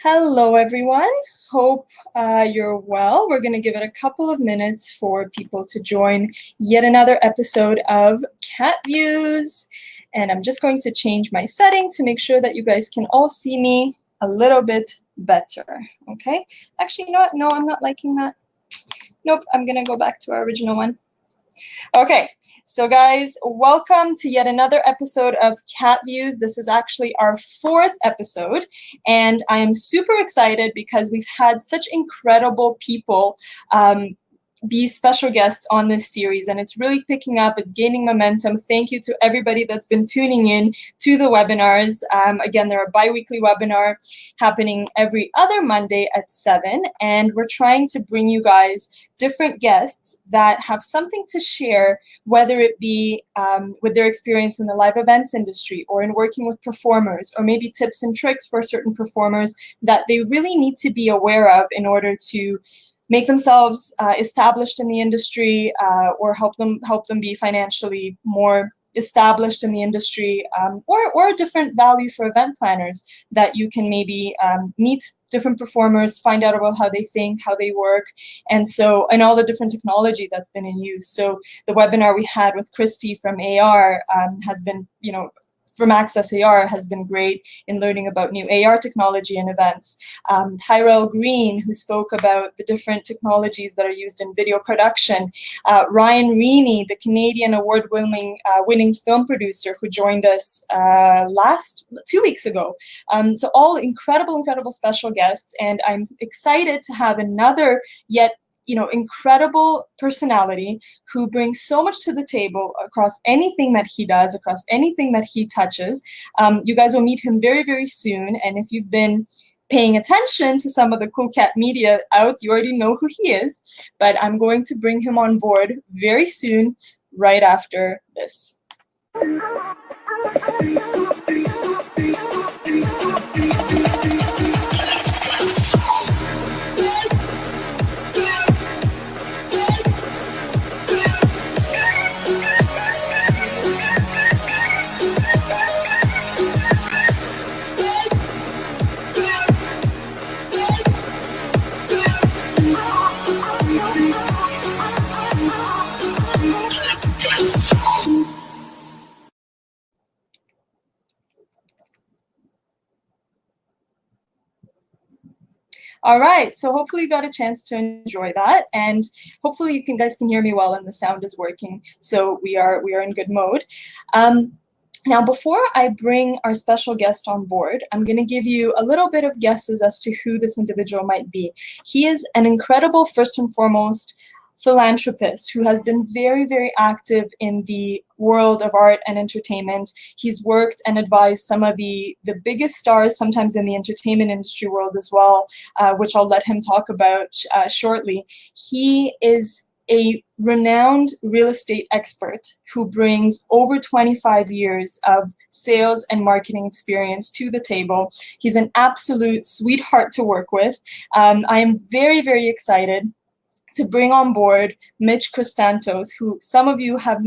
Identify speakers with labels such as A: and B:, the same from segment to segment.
A: Hello, everyone. Hope you're well. We're going to give it a couple of minutes for people to join yet another episode of KatViews. And I'm just going to change my setting to make sure that you guys can all see me a little bit better. Okay. Actually, you know what? No, I'm not liking that. Nope. I'm going to go back to our original one. Okay, so guys, welcome to yet another episode of KatViews. This is actually our fourth episode, and I am super excited because we've had such incredible people be special guests on this series, and it's really picking up. It's gaining momentum. Thank you to everybody that's been tuning in to the webinars. Again, they're a bi-weekly webinar happening every other Monday at 7, and we're trying to bring you guys different guests that have something to share, whether it be with their experience in the live events industry or in working with performers, or maybe tips and tricks for certain performers that they really need to be aware of in order to make themselves established in the industry, or help them be financially more established in the industry, or a different value for event planners that you can maybe meet different performers, find out about how they think, how they work, and all the different technology that's been in use. So the webinar we had with Christy from AR has been, from Access AR, has been great in learning about new AR technology and events. Tyrell Green, who spoke about the different technologies that are used in video production. Ryan Reaney, the Canadian award-winning film producer who joined us 2 weeks ago. So all incredible special guests, and I'm excited to have another yet incredible personality who brings so much to the table across anything that he does, across anything that he touches. You guys will meet him very, very soon. And if you've been paying attention to some of the cool cat media out, you already know who he is. But I'm going to bring him on board very soon, right after this. All right, so hopefully you got a chance to enjoy that, and hopefully you guys can hear me well and the sound is working, so we are in good mode. Now, before I bring our special guest on board, I'm going to give you a little bit of guesses as to who this individual might be. He is an incredible, first and foremost, philanthropist who has been very, very active in the world of art and entertainment. He's worked and advised some of the biggest stars, sometimes in the entertainment industry world as well, which I'll let him talk about shortly. He is a renowned real estate expert who brings over 25 years of sales and marketing experience to the table. He's an absolute sweetheart to work with. I am very, very excited to bring on board Mitch Krystantos, who some of you have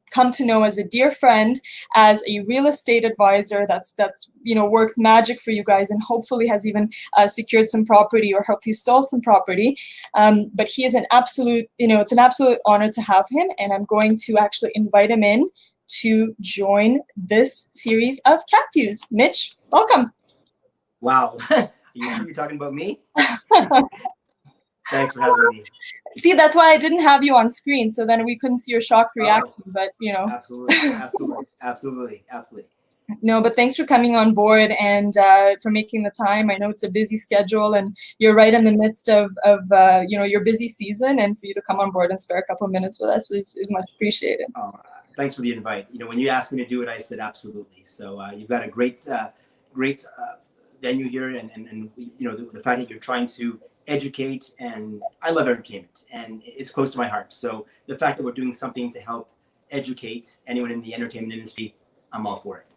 A: come to know as a dear friend, as a real estate advisor that's worked magic for you guys, and hopefully has even secured some property or helped you sell some property. But he is an absolute, it's an absolute honor to have him, and I'm going to actually invite him in to join this series of KatViews. Mitch, welcome.
B: Wow, you're talking about me? Thanks for having me.
A: See, that's why I didn't have you on screen, so then we couldn't see your shocked reaction, but
B: Absolutely.
A: No, but thanks for coming on board and for making the time. I know it's a busy schedule, and you're right in the midst of your busy season, and for you to come on board and spare a couple of minutes with us is much appreciated.
B: Thanks for the invite. When you asked me to do it, I said absolutely. So you've got a great venue here, and the fact that you're trying to educate, and I love entertainment, and it's close to my heart. So the fact that we're doing something to help educate anyone in the entertainment industry, I'm all for it.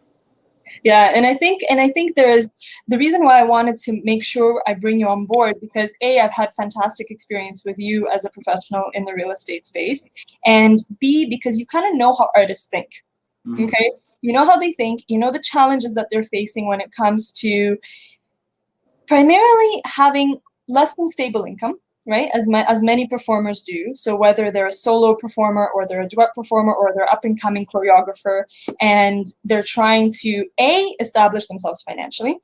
A: Yeah, and I think there is the reason why I wanted to make sure I bring you on board, because A, I've had fantastic experience with you as a professional in the real estate space, and B, because you kind of know how artists think. Mm-hmm. Okay, you know how they think, the challenges that they're facing when it comes to Primarily having less than stable income, right? As many performers do. So whether they're a solo performer or they're a duet performer or they're up and coming choreographer, and they're trying to A, establish themselves financially,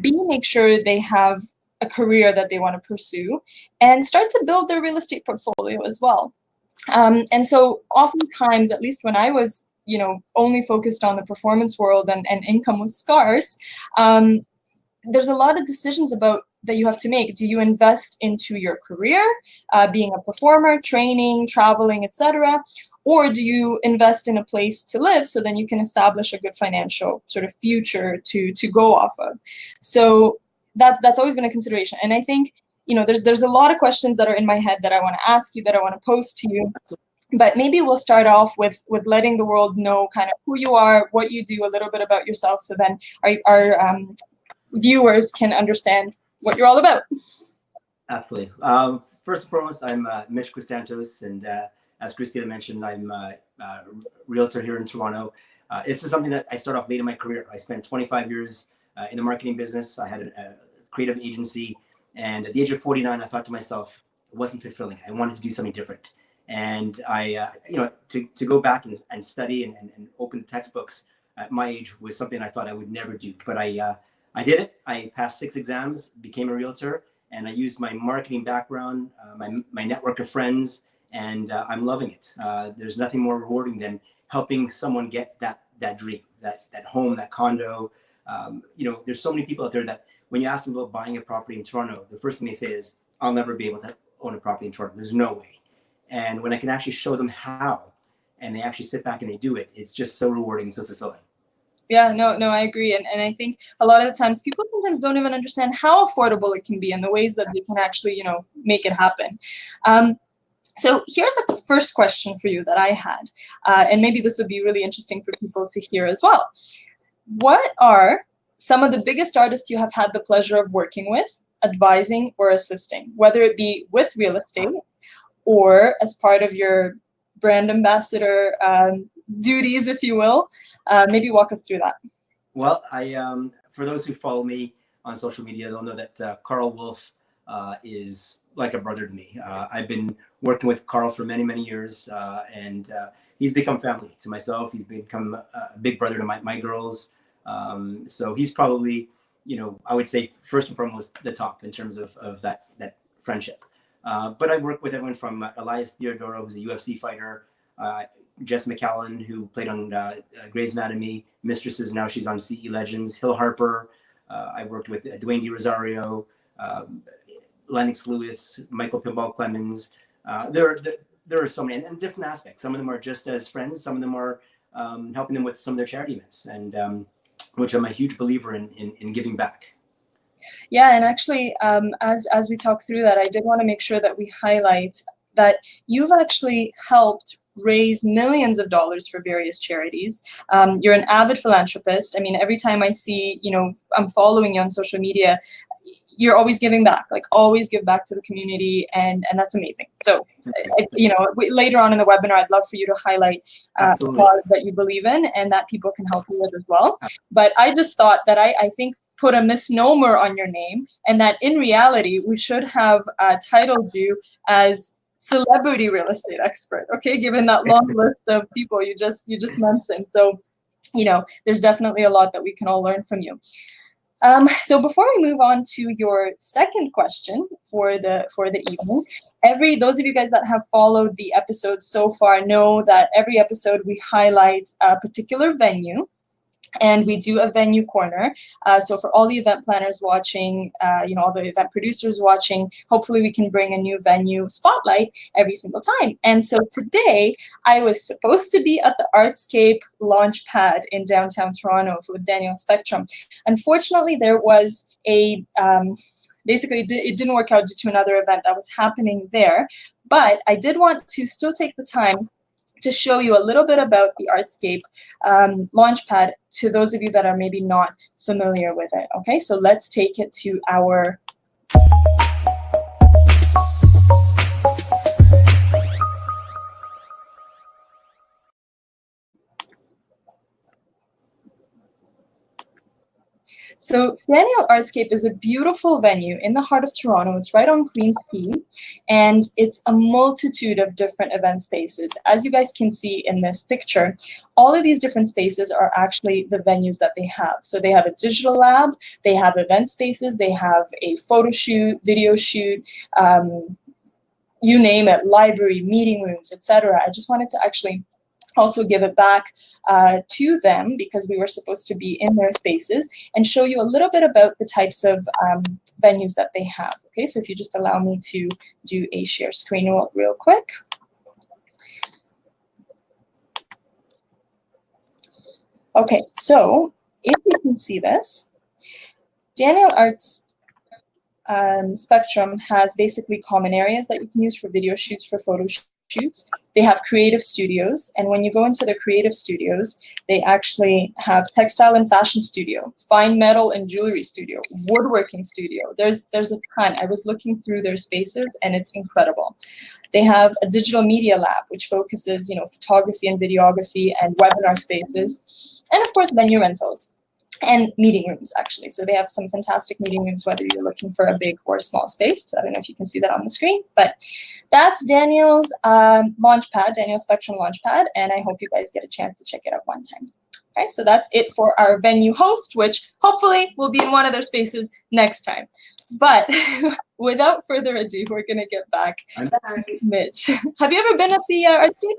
A: B, make sure they have a career that they want to pursue, and start to build their real estate portfolio as well. And so oftentimes, at least when I was, only focused on the performance world and income was scarce, there's a lot of decisions about that you have to make. Do you invest into your career, being a performer, training, traveling, etc., or do you invest in a place to live so then you can establish a good financial sort of future to go off of? So that's always been a consideration. And I think there's a lot of questions that are in my head that I want to ask you, that I want to pose to you. But maybe we'll start off with letting the world know kind of who you are, what you do, a little bit about yourself, so then our viewers can understand what you're all about.
B: Absolutely. First and foremost, I'm Mitch Krystantos, and as Christina mentioned, I'm a realtor here in Toronto. This is something that I started off late in my career. I spent 25 years in the marketing business. I had a creative agency, and at the age of 49, I thought to myself, it wasn't fulfilling. I wanted to do something different. And I, to go back and study and open the textbooks at my age was something I thought I would never do. But I did it. I passed 6 exams, became a realtor, and I used my marketing background, my network of friends, and I'm loving it. There's nothing more rewarding than helping someone get that dream, that home, that condo. There's so many people out there that when you ask them about buying a property in Toronto, the first thing they say is, I'll never be able to own a property in Toronto. There's no way. And when I can actually show them how, and they actually sit back and they do it, it's just so rewarding and so fulfilling.
A: Yeah, no, I agree. And I think a lot of the times people sometimes don't even understand how affordable it can be and the ways that they can actually, make it happen. So here's a first question for you that I had, and maybe this would be really interesting for people to hear as well. What are some of the biggest artists you have had the pleasure of working with, advising, or assisting, whether it be with real estate or as part of your brand ambassador duties, if you will? Maybe walk us through that.
B: Well, for those who follow me on social media, they'll know that Carl Wolf is like a brother to me. I've been working with Carl for many, many years, and he's become family to myself. He's become a big brother to my girls. So he's probably, I would say first and foremost the top in terms of that friendship. But I work with everyone from Elias Theodoro, who's a UFC fighter, Jess McCallan, who played on Grey's Anatomy, Mistresses, now she's on CE Legends, Hill Harper. I worked with Dwayne De Rosario, Lennox Lewis, Michael Pinball Clemens. There are so many, and different aspects. Some of them are just as friends. Some of them are helping them with some of their charity events, and which I'm a huge believer in giving back.
A: Yeah, and actually, as we talk through that, I did want to make sure that we highlight that you've actually helped raise millions of dollars for various charities. You're an avid philanthropist. I mean, every time I see, I'm following you on social media, you're always giving back, like always give back to the community, and that's amazing. So, later on in the webinar, I'd love for you to highlight a cause that you believe in and that people can help you with as well. But I just thought that I think put a misnomer on your name, and that in reality, we should have titled you as celebrity real estate expert, okay, given that long list of people you just mentioned. So, there's definitely a lot that we can all learn from you. So before we move on to your second question for the evening, those of you guys that have followed the episode so far know that every episode we highlight a particular venue, and we do a venue corner. So for all the event planners watching, all the event producers watching, hopefully we can bring a new venue spotlight every single time. And so today I was supposed to be at the Artscape Launchpad in downtown Toronto with Daniel Spectrum. Unfortunately, there was basically it didn't work out due to another event that was happening there. But I did want to still take the time to show you a little bit about the Artscape Launchpad to those of you that are maybe not familiar with it. Okay, so let's take it to our So Daniel Artscape is a beautiful venue in the heart of Toronto. It's right on Queen's Quay, and it's a multitude of different event spaces. As you guys can see in this picture, all of these different spaces are actually the venues that they have. So they have a digital lab, they have event spaces, they have a photo shoot, video shoot, you name it, library, meeting rooms, etc. I just wanted to actually also give it back to them because we were supposed to be in their spaces and show you a little bit about the types of venues that they have. Okay, so if you just allow me to do a share screen real quick. Okay, so if you can see this, Daniel Arts Spectrum has basically common areas that you can use for video shoots, for photo shoots. They have creative studios, and when you go into the creative studios, they actually have textile and fashion studio, fine metal and jewelry studio, woodworking studio. There's a ton. I was looking through their spaces, and it's incredible. They have a digital media lab, which focuses, photography and videography and webinar spaces, and of course, venue rentals. And meeting rooms, actually. So they have some fantastic meeting rooms, whether you're looking for a big or a small space. So I don't know if you can see that on the screen, but that's Daniel's Launchpad, Daniel Spectrum Launchpad, and I hope you guys get a chance to check it out one time. Okay, so that's it for our venue host, which hopefully will be in one of their spaces next time. But without further ado, we're going to get back
B: I'm back.
A: Mitch. Have you ever been at the arcade?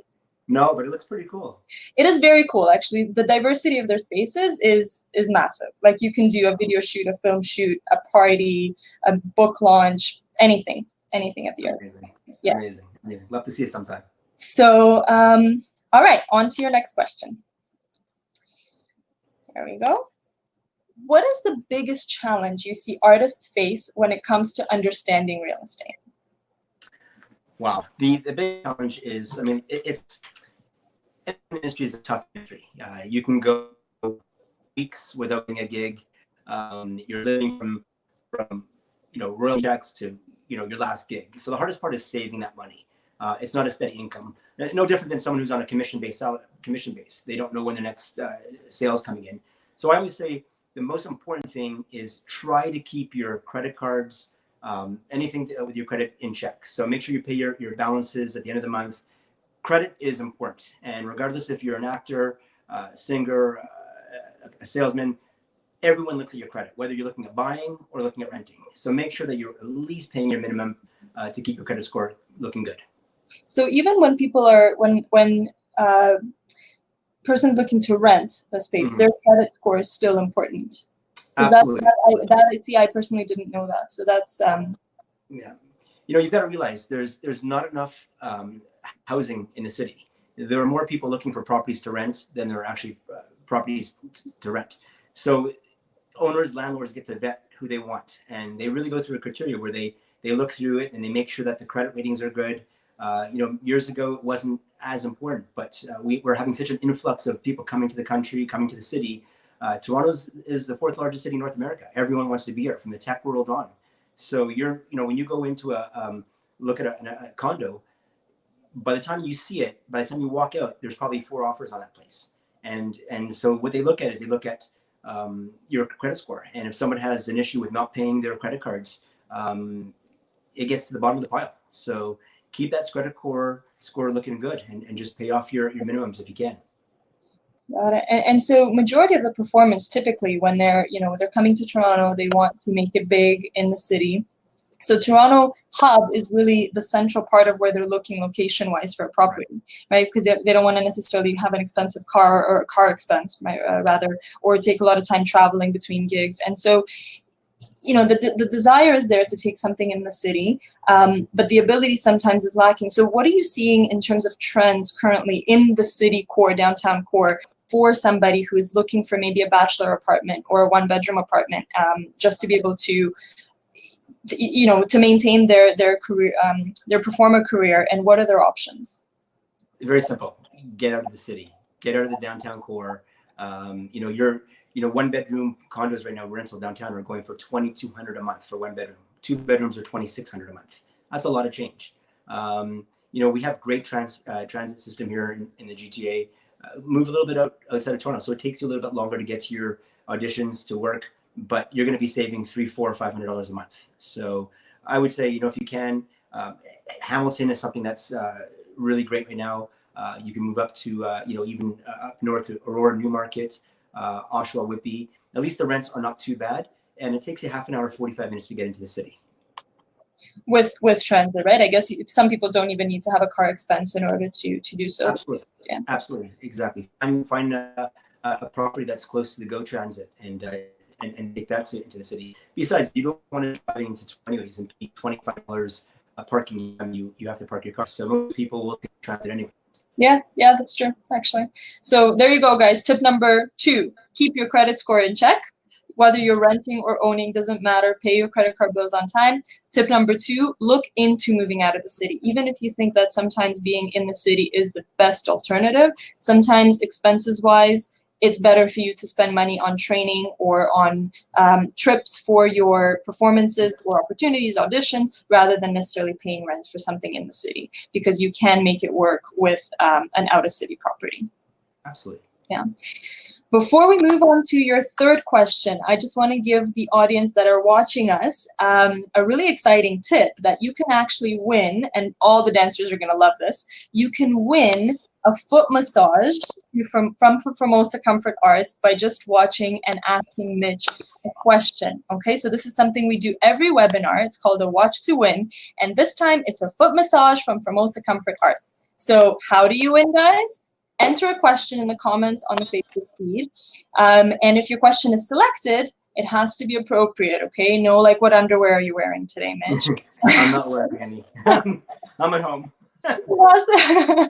B: No, but it looks pretty cool.
A: It is very cool, actually. The diversity of their spaces is massive. Like you can do a video shoot, a film shoot, a party, a book launch, anything at the art.
B: Amazing.
A: Yeah.
B: Amazing. Love to see it sometime.
A: So, all right, on to your next question. There we go. What is the biggest challenge you see artists face when it comes to understanding real estate?
B: Wow. The big challenge is, it's industry is a tough industry. You can go weeks without getting a gig. You're living from royalty checks to your last gig. So the hardest part is saving that money. It's not a steady income. No different than someone who's on a commission based. They don't know when the next sale's coming in. So I always say the most important thing is try to keep your credit cards, anything with your credit in check. So make sure you pay your balances at the end of the month. Credit is important, and regardless if you're an actor, singer, a salesman, everyone looks at your credit, whether you're looking at buying or looking at renting. So make sure that you're at least paying your minimum to keep your credit score looking good.
A: So even when people are when person's looking to rent the space, their credit score is still important. So
B: Absolutely.
A: I personally didn't know that. So that's
B: yeah. You've got to realize there's not enough housing in the city. There are more people looking for properties to rent than there are actually properties to rent. So owners, landlords get to vet who they want, and they really go through a criteria where they look through it and they make sure that the credit ratings are good. Years ago it wasn't as important, but we're having such an influx of people coming to the country, coming to the city. Toronto is the fourth largest city in North America. Everyone wants to be here, from the tech world on. So when you go into look at a condo, by the time you see it, by the time you walk out, there's probably 4 offers on that place. And so what they look at is they look at your credit score. And if someone has an issue with not paying their credit cards, it gets to the bottom of the pile. So keep that credit score looking good and just pay off your minimums if you can.
A: Got it. And so majority of the performance, typically when they're coming to Toronto, they want to make it big in the city. So Toronto hub is really the central part of where they're looking location-wise for a property, right? Because they don't want to necessarily have an expensive car or a car expense, right, rather, or take a lot of time traveling between gigs. And so, the desire is there to take something in the city, but the ability sometimes is lacking. So what are you seeing in terms of trends currently in the city core, downtown core, for somebody who is looking for maybe a bachelor apartment or a 1-bedroom apartment, just to be able to maintain their career, their performer career, and what are their options?
B: Very simple. Get out of the city. Get out of the downtown core. Your 1-bedroom condos right now, rental downtown, are going for $2,200 a month for 1 bedroom. 2 bedrooms are $2,600 a month. That's a lot of change. We have great transit system here in the GTA. Move a little bit outside of Toronto, so it takes you a little bit longer to get to your auditions, to work. but you're going to be saving $300, $400, $500 a month. So I would say, if you can, Hamilton is something that's really great right now. You can move up to, even up north to Aurora, Newmarket, Oshawa, Whitby. At least the rents are not too bad, and it takes you half an hour, 45 minutes to get into the city.
A: With transit, right? I guess some people don't even need to have a car expense in order to do so.
B: Absolutely, yeah. Absolutely, exactly. Find a property that's close to the GO Transit and take that into the city. Besides, you don't want to drive into anyways and pay $25 parking. You have to park your car. So most people will take transit anyway.
A: Yeah, that's true, actually. So there you go, guys. Tip number 2, keep your credit score in check. Whether you're renting or owning, doesn't matter. Pay your credit card bills on time. Tip number 2, look into moving out of the city. Even if you think that sometimes being in the city is the best alternative, sometimes expenses-wise, it's better for you to spend money on training or on trips for your performances or opportunities, auditions, rather than necessarily paying rent for something in the city, because you can make it work with an out-of-city property.
B: Absolutely.
A: Yeah. Before we move on to your third question, I just want to give the audience that are watching us a really exciting tip that you can actually win, and all the dancers are going to love this. You can win a foot massage from Formosa Comfort Arts by just watching and asking Mitch a question. Okay, so this is something we do every webinar. It's called a Watch to Win, and this time it's a foot massage from Formosa Comfort Arts. So how do you win, guys? Enter a question in the comments on the Facebook feed, and if your question is selected, it has to be appropriate. Okay, no, like, what underwear are you wearing today, Mitch?
B: I'm not wearing any. I'm at home.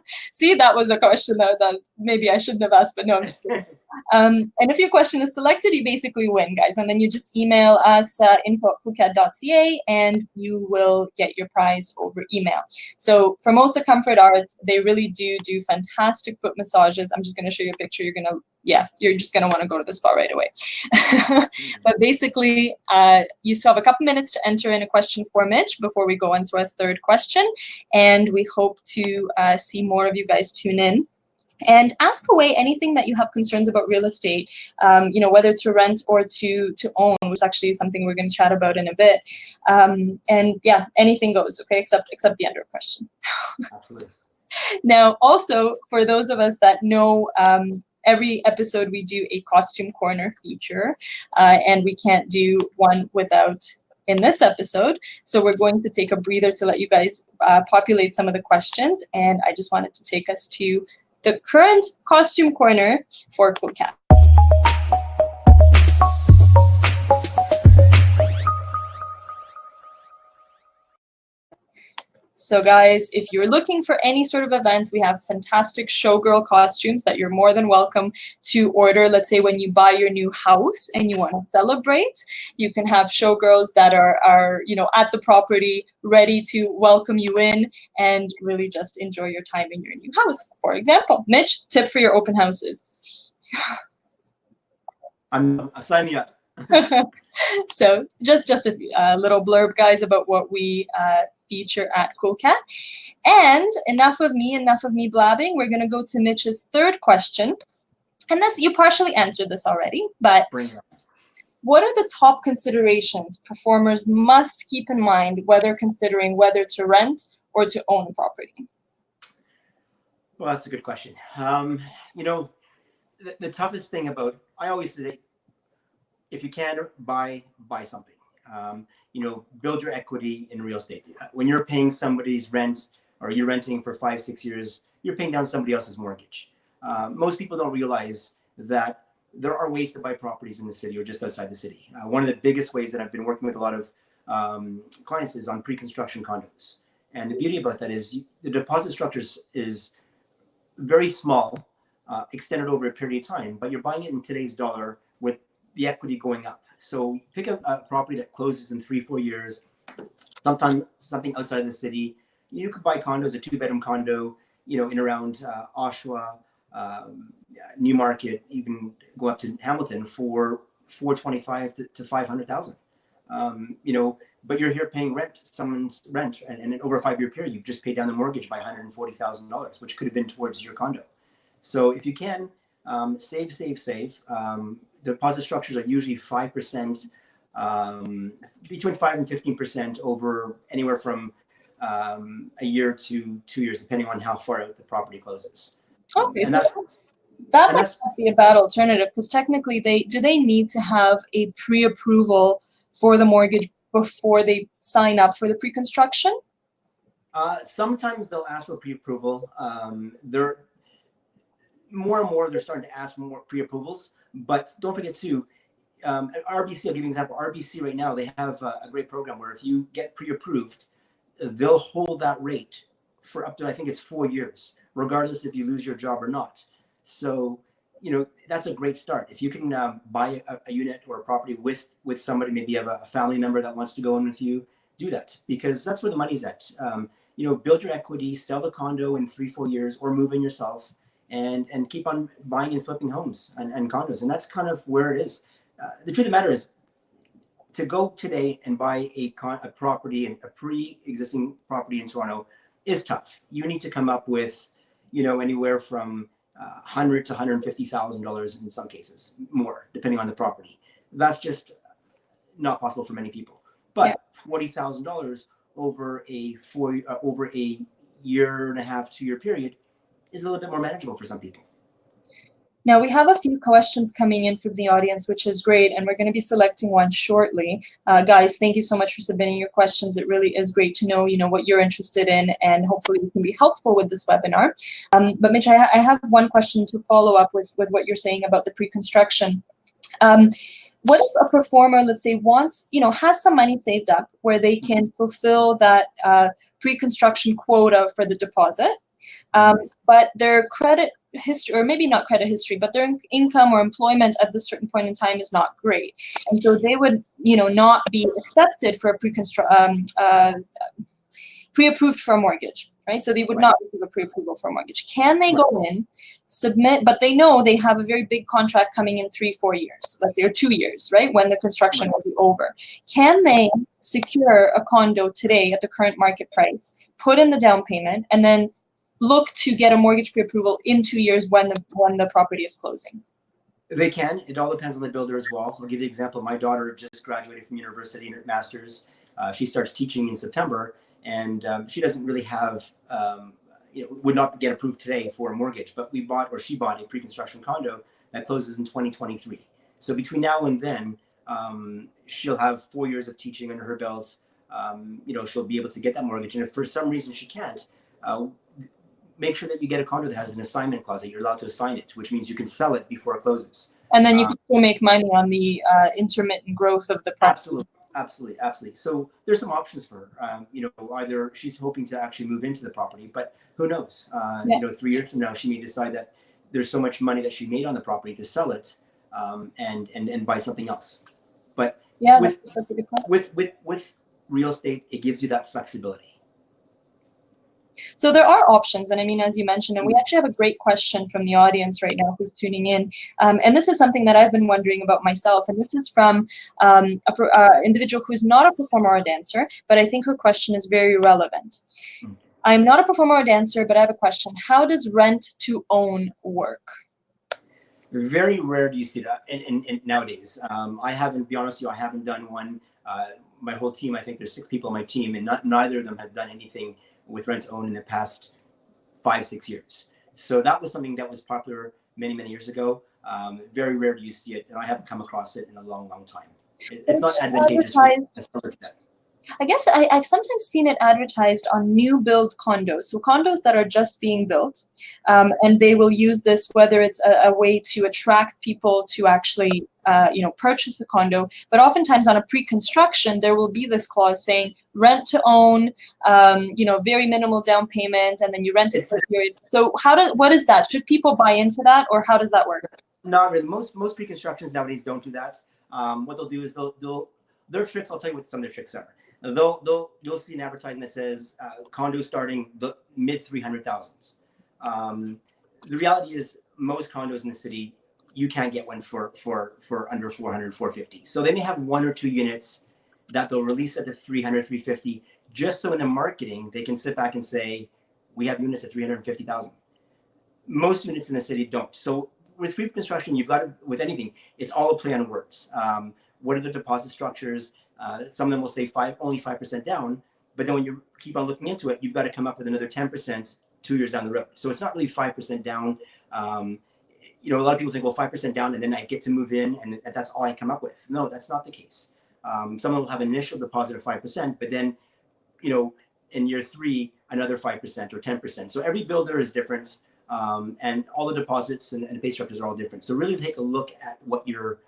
A: See, that was a question that maybe I shouldn't have asked, but no, I'm just kidding. And if your question is selected, you basically win, guys. And then you just email us info@phuket.ca and you will get your prize over email. So Formosa Comfort Art, they really do fantastic foot massages. I'm just going to show you a picture. You're just going to want to go to the spa right away. But basically, you still have a couple minutes to enter in a question for Mitch before we go on to our third question. And we hope to see more of you guys tune in. And ask away anything that you have concerns about real estate, whether to rent or to own, which is actually something we're going to chat about in a bit. And yeah, anything goes, okay, except the under question.
B: Absolutely.
A: Now, also, for those of us that know, every episode we do a costume corner feature, and we can't do one without in this episode. So we're going to take a breather to let you guys populate some of the questions. And I just wanted to take us to the current costume corner for Cool Cat. So guys, if you're looking for any sort of event, we have fantastic showgirl costumes that you're more than welcome to order. Let's say when you buy your new house and you want to celebrate, you can have showgirls that are at the property, ready to welcome you in and really just enjoy your time in your new house. For example, Mitch, tip for your open houses.
B: Sign me up.
A: So just a little blurb, guys, about what we feature at Cool Cat. And enough of me blabbing. We're going to go to Mitch's third question. And this, you partially answered this already, but what are the top considerations performers must keep in mind whether considering whether to rent or to own a property?
B: Well, that's a good question. The toughest thing about, I always say, if you can buy something, build your equity in real estate. When you're paying somebody's rent or you're renting for 5-6 years, you're paying down somebody else's mortgage. Most people don't realize that there are ways to buy properties in the city or just outside the city. One of the biggest ways that I've been working with a lot of clients is on pre-construction condos. And the beauty about that is the deposit structure is very small, extended over a period of time, but you're buying it in today's dollar with the equity going up. So pick a property that closes in 3-4 years, sometimes something outside of the city. You could buy condos, a 2-bedroom condo, in around Oshawa, Newmarket, even go up to Hamilton for $425,000 to $500,000. But you're here paying someone's rent, and over a 5-year period, you've just paid down the mortgage by $140,000, which could have been towards your condo. So if you can, save. deposit structures are usually 5%, between 5 and 15% over anywhere from a year to 2 years, depending on how far out the property closes.
A: Okay,
B: And
A: so
B: that's
A: that
B: and
A: might
B: that's
A: not be a bad alternative, because technically they need to have a pre-approval for the mortgage before they sign up for the pre-construction?
B: sometimes they'll ask for pre-approval. They're more and more they're starting to ask for more pre-approvals, but don't forget too. At RBC, I'll give you an example. RBC right now, they have a great program where if you get pre-approved, they'll hold that rate for up to, I think it's 4 years, regardless if you lose your job or not. So, that's a great start. If you can buy a unit or a property with somebody, maybe you have a family member that wants to go in with you, do that, because that's where the money's at. Build your equity, sell the condo in 3-4 years, or move in yourself, and keep on buying and flipping homes and condos. And that's kind of where it is. The truth of the matter is, to go today and buy a property, and a pre-existing property in Toronto, is tough. You need to come up with, anywhere from $100,000 to $150,000 in some cases, more depending on the property. That's just not possible for many people. But $40,000 over a year and a half, 2-year period is a little bit more manageable for some people.
A: Now, we have a few questions coming in from the audience, which is great, and we're going to be selecting one shortly. Guys, thank you so much for submitting your questions. It really is great to know, what you're interested in, and hopefully we can be helpful with this webinar. But Mitch, I have one question to follow up with what you're saying about the pre-construction. What if a performer, let's say, wants, has some money saved up where they can fulfill that pre-construction quota for the deposit, but their credit history, or maybe not credit history, but their income or employment at this certain point in time is not great, and so they would, not be accepted for a pre-approved for a mortgage, right? So they would not receive a pre-approval for a mortgage. Can they go in, submit, but they know they have a very big contract coming in 3-4 years, like they're 2 years, right, when the construction will be over. Can they secure a condo today at the current market price, put in the down payment, and then look to get a mortgage pre-approval in 2 years when the property is closing?
B: They can. It all depends on the builder as well. I'll give you an example. My daughter just graduated from university in her master's. She starts teaching in September, and she doesn't really have, would not get approved today for a mortgage, but she bought a pre-construction condo that closes in 2023. So between now and then, she'll have 4 years of teaching under her belt. She'll be able to get that mortgage. And if for some reason she can't, make sure that you get a condo that has an assignment clause that you're allowed to assign it, which means you can sell it before it closes.
A: And then you can still make money on the intermittent growth of the property.
B: Absolutely. So there's some options for her. Either she's hoping to actually move into the property, but who knows? 3 years from now, she may decide that there's so much money that she made on the property to sell it, and buy something else. But that's a good point. With real estate, it gives you that flexibility.
A: So there are options, and I mean, as you mentioned, and we actually have a great question from the audience right now who's tuning in, and this is something that I've been wondering about myself, and this is from an individual who's not a performer or a dancer, but I think her question is very relevant. I'm not a performer or dancer, but I have a question. How does rent to own work?
B: Very rare do you see that in nowadays. I haven't, be honest with you, I haven't done one. My whole team, I think there's 6 people on my team, and neither of them have done anything with rent to own in the past 5-6 years. So that was something that was popular many years ago. Very rare do you see it, and I haven't come across it in a long time. It's not advantageous for that.
A: I guess I've sometimes seen it advertised on new build condos, so condos that are just being built, and they will use this, whether it's a way to attract people to actually purchase the condo, but oftentimes on a pre-construction there will be this clause saying rent to own, very minimal down payment, and then you rent it for a period. So what is that? Should people buy into that, or how does that work?
B: Not really. Most pre-constructions nowadays don't do that. What they'll do is their tricks. I'll tell you what some of their tricks are. You'll see an advertising that says condo starting the mid 300,000s. The reality is most condos in the city, you can't get one for under 400, 450. So they may have 1 or 2 units that they'll release at the 300, 350, just so in the marketing they can sit back and say, we have units at 350,000. Most units in the city don't. So with pre-construction, you've got to, with anything, it's all a play on words. What are the deposit structures? Some of them will say only 5% down, but then when you keep on looking into it, you've got to come up with another 10% 2 years down the road. So it's not really 5% down. A lot of people think, well, 5% down, and then I get to move in, and that's all I come up with. No, that's not the case. Someone will have an initial deposit of 5%, but then, in year 3, another 5% or 10%. So every builder is different, and all the deposits and pay structures are all different. So really take a look at what you're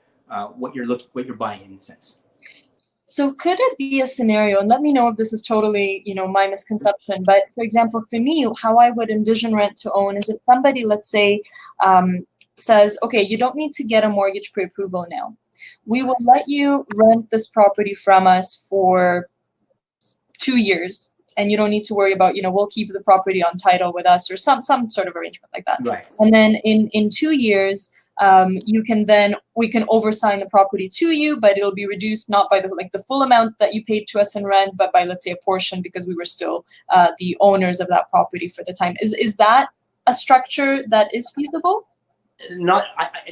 B: buying in a sense.
A: So could it be a scenario, and let me know if this is totally, my misconception, but for example, for me, how I would envision rent to own is if somebody, let's say, says, okay, you don't need to get a mortgage pre-approval now. We will let you rent this property from us for 2 years, and you don't need to worry about, we'll keep the property on title with us, or some sort of arrangement like that.
B: Right.
A: And then in 2 years, we can oversign the property to you, but it'll be reduced not by the full amount that you paid to us in rent, but by, let's say, a portion, because we were still the owners of that property for the time. Is that a structure that is feasible?
B: Like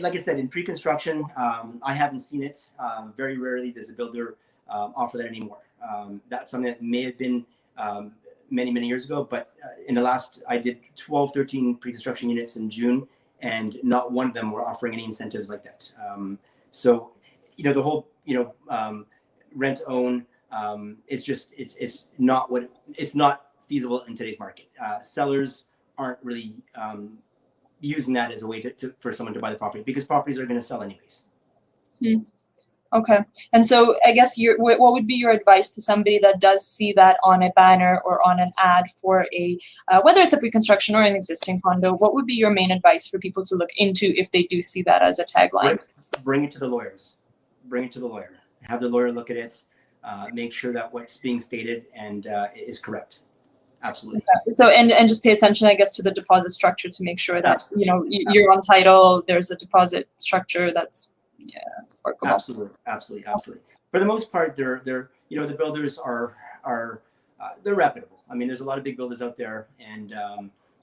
B: I said, in pre-construction, I haven't seen it. Very rarely does a builder offer that anymore. That's something that may have been many years ago, but I did 12, 13 pre-construction units in June, and not one of them were offering any incentives like that. So, the whole, rent own, it's not feasible in today's market. Sellers aren't really using that as a way for someone to buy the property, because properties are going to sell anyways.
A: Okay. And so I guess what would be your advice to somebody that does see that on a banner or on an ad for whether it's a pre-construction or an existing condo? What would be your main advice for people to look into if they do see that as a tagline?
B: Bring it to the lawyers. Bring it to the lawyer. Have the lawyer look at it. Make sure that what's being stated is correct. Absolutely.
A: Okay. So and just pay attention, I guess, to the deposit structure to make sure that you're on title. There's a deposit structure that's workable.
B: Absolutely. For the most part, they're the builders are they're reputable. I mean, there's a lot of big builders out there, and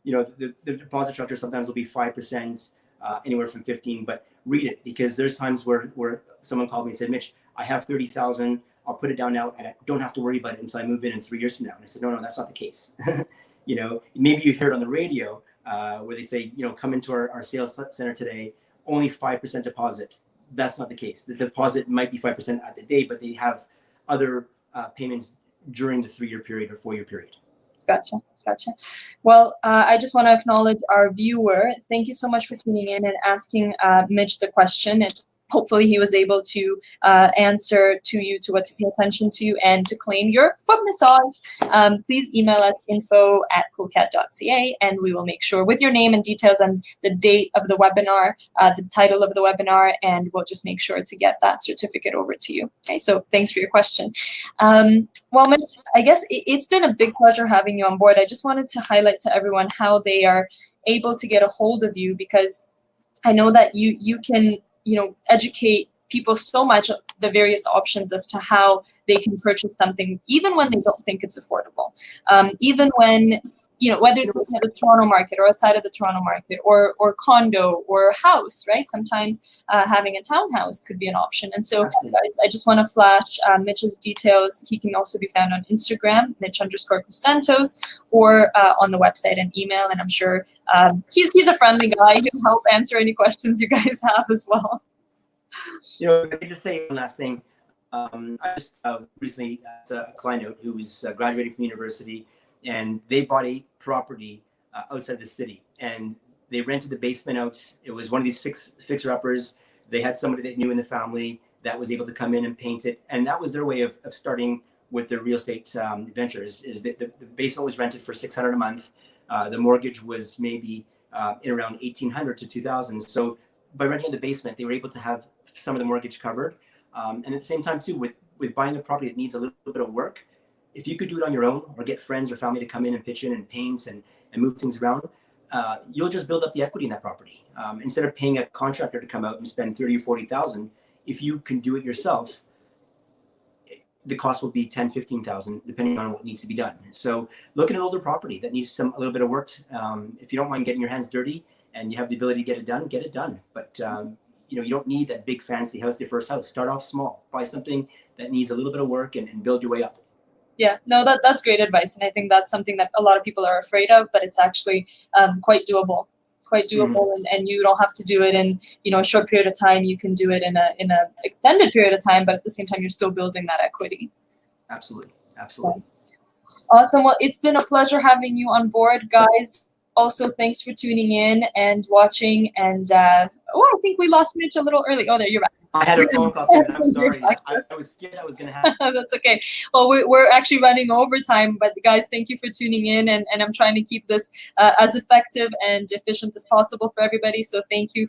B: the deposit structure sometimes will be 5%, anywhere from 15%. But read it, because there's times where someone called me and said, Mitch, I have 30,000. I'll put it down now, and I don't have to worry about it until I move in 3 years from now. And I said, no, that's not the case. Maybe you heard on the radio where they say, come into our sales center today, only 5% deposit. That's not the case. The deposit might be 5% at the day, but they have other payments during the 3-year period or 4-year period.
A: Gotcha. Well, I just want to acknowledge our viewer. Thank you so much for tuning in and asking Mitch the question. And hopefully he was able to answer to what to pay attention to and to claim your foot massage. Please email us info@coolcat.ca, and we will make sure with your name and details and the date of the webinar, the title of the webinar, and we'll just make sure to get that certificate over to you. Okay, so thanks for your question. Well, Mitch, I guess it's been a big pleasure having you on board. I just wanted to highlight to everyone how they are able to get a hold of you, because I know that you can educate people so much of the various options as to how they can purchase something, even when they don't think it's affordable. Even when, whether it's looking at the Toronto market or outside of the Toronto market, or condo or house, right? Sometimes having a townhouse could be an option. And so, guys, I just want to flash Mitch's details. He can also be found on Instagram, Mitch_Krystantos, or on the website and email. And I'm sure he's a friendly guy. He'll help answer any questions you guys have as well.
B: Let me just say one last thing. I just recently had a client who was graduating from university, and they bought a property outside the city, and they rented the basement out. It was one of these fixer-uppers. They had somebody that knew in the family that was able to come in and paint it, and that was their way of starting with their real estate ventures. Is that the basement was rented for $600 a month. The mortgage was maybe in around $1,800 to $2,000. So by renting the basement, they were able to have some of the mortgage covered, and at the same time too, with buying a property that needs a little bit of work, if you could do it on your own, or get friends or family to come in and pitch in and paint and move things around, you'll just build up the equity in that property. Instead of paying a contractor to come out and spend $30,000 or $40,000, if you can do it yourself, the cost will be $10,000, $15,000, depending on what needs to be done. So look at an older property that needs a little bit of work. If you don't mind getting your hands dirty and you have the ability to get it done. But you don't need that big fancy house, your first house. Start off small, buy something that needs a little bit of work, and build your way up.
A: Yeah, no, that's great advice, and I think that's something that a lot of people are afraid of, but it's actually quite doable. And you don't have to do it in a short period of time. You can do it in a extended period of time, but at the same time, you're still building that equity.
B: Absolutely.
A: Awesome. Well, it's been a pleasure having you on board, guys. Also, thanks for tuning in and watching. And I think we lost Mitch a little early. Oh, there, you're back.
B: I had a phone call, Kevin. I'm sorry. I was scared that was going to happen.
A: That's okay. Well, we're actually running overtime, but guys, thank you for tuning in. And I'm trying to keep this as effective and efficient as possible for everybody. So thank you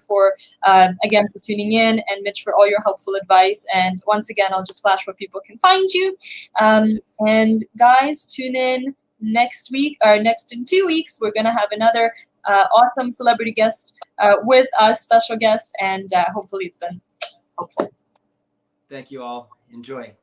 A: again for tuning in, and Mitch for all your helpful advice. And once again, I'll just flash where people can find you. And guys, tune in next week, or in 2 weeks. We're going to have another awesome celebrity guest with us, special guest, and hopefully it's been helpful.
B: Thank you all. Enjoy.